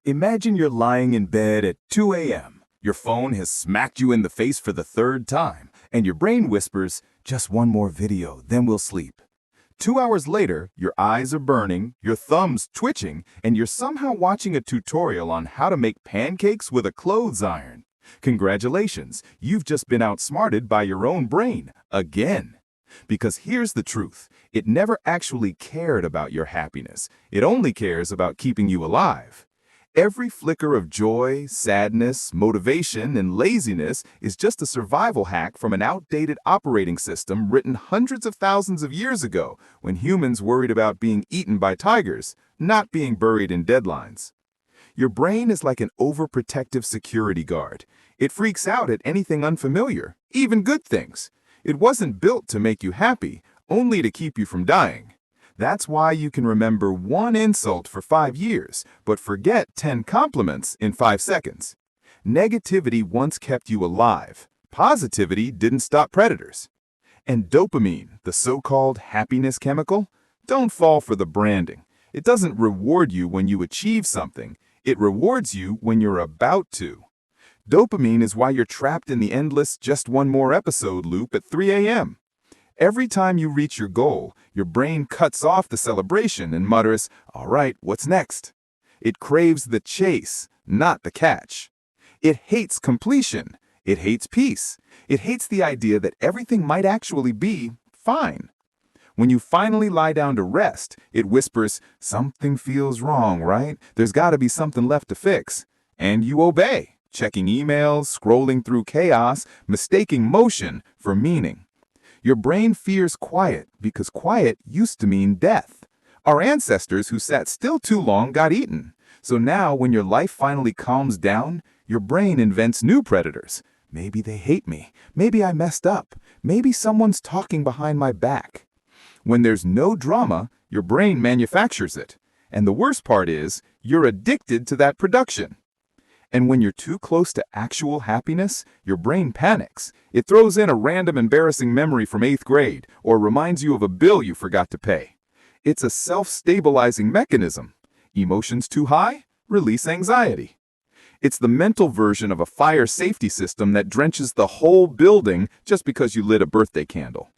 Imagine you're lying in bed at 2 a.m. Your phone has smacked you in the face for the third time, and your brain whispers, "Just one more video, then we'll sleep." 2 hours later, your eyes are burning, your thumbs twitching, and you're somehow watching a tutorial on how to make pancakes with a clothes iron. Congratulations, you've just been outsmarted by your own brain, again. Because here's the truth, it never actually cared about your happiness. It only cares about keeping you alive. Every flicker of joy, sadness, motivation, and laziness is just a survival hack from an outdated operating system written hundreds of thousands of years ago when humans worried about being eaten by tigers, not being buried in deadlines. Your brain is like an overprotective security guard. It freaks out at anything unfamiliar, even good things. It wasn't built to make you happy, only to keep you from dying. That's why you can remember one insult for 5 years, but forget 10 compliments in 5 seconds. Negativity once kept you alive. Positivity didn't stop predators. And dopamine, the so-called happiness chemical, don't fall for the branding. It doesn't reward you when you achieve something. It rewards you when you're about to. Dopamine is why you're trapped in the endless just one more episode loop at 3 a.m. Every time you reach your goal, your brain cuts off the celebration and mutters, "All right, what's next?" It craves the chase, not the catch. It hates completion. It hates peace. It hates the idea that everything might actually be fine. When you finally lie down to rest, it whispers, "Something feels wrong, right? There's got to be something left to fix." And you obey, checking emails, scrolling through chaos, mistaking motion for meaning. Your brain fears quiet because quiet used to mean death. Our ancestors who sat still too long got eaten. So now when your life finally calms down, your brain invents new predators. Maybe they hate me. Maybe I messed up. Maybe someone's talking behind my back. When there's no drama, your brain manufactures it. And the worst part is, you're addicted to that production. And when you're too close to actual happiness, your brain panics. It throws in a random embarrassing memory from 8th grade or reminds you of a bill you forgot to pay. It's a self-stabilizing mechanism. Emotions too high? Release anxiety. It's the mental version of a fire safety system that drenches the whole building just because you lit a birthday candle.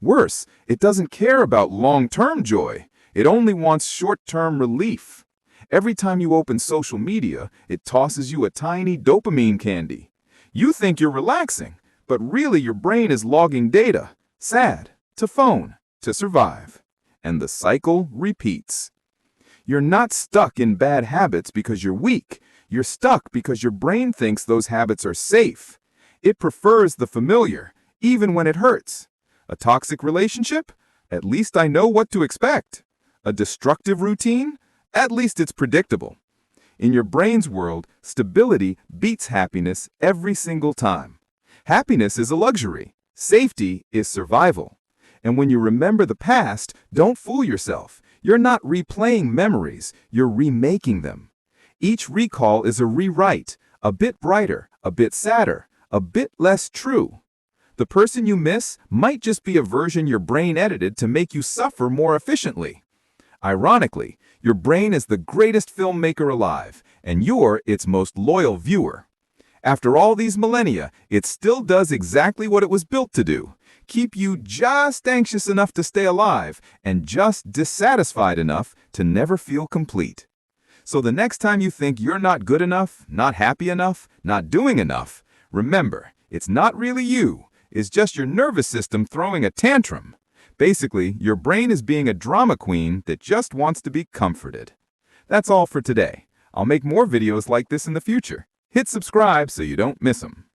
Worse, it doesn't care about long-term joy. It only wants short-term relief. Every time you open social media, it tosses you a tiny dopamine candy. You think you're relaxing, but really your brain is logging data. Sad, to phone, to survive. And the cycle repeats. You're not stuck in bad habits because you're weak. You're stuck because your brain thinks those habits are safe. It prefers the familiar, even when it hurts. A toxic relationship? At least I know what to expect. A destructive routine? At least it's predictable. In your brain's world, stability beats happiness every single time. Happiness is a luxury. Safety is survival. And when you remember the past, don't fool yourself. You're not replaying memories, you're remaking them. Each recall is a rewrite, a bit brighter, a bit sadder, a bit less true. The person you miss might just be a version your brain edited to make you suffer more efficiently. Ironically, your brain is the greatest filmmaker alive, and you're its most loyal viewer. After all these millennia, it still does exactly what it was built to do: keep you just anxious enough to stay alive and just dissatisfied enough to never feel complete. So the next time you think you're not good enough, not happy enough, not doing enough, remember, it's not really you. It's just your nervous system throwing a tantrum. Basically, your brain is being a drama queen that just wants to be comforted. That's all for today. I'll make more videos like this in the future. Hit subscribe so you don't miss them.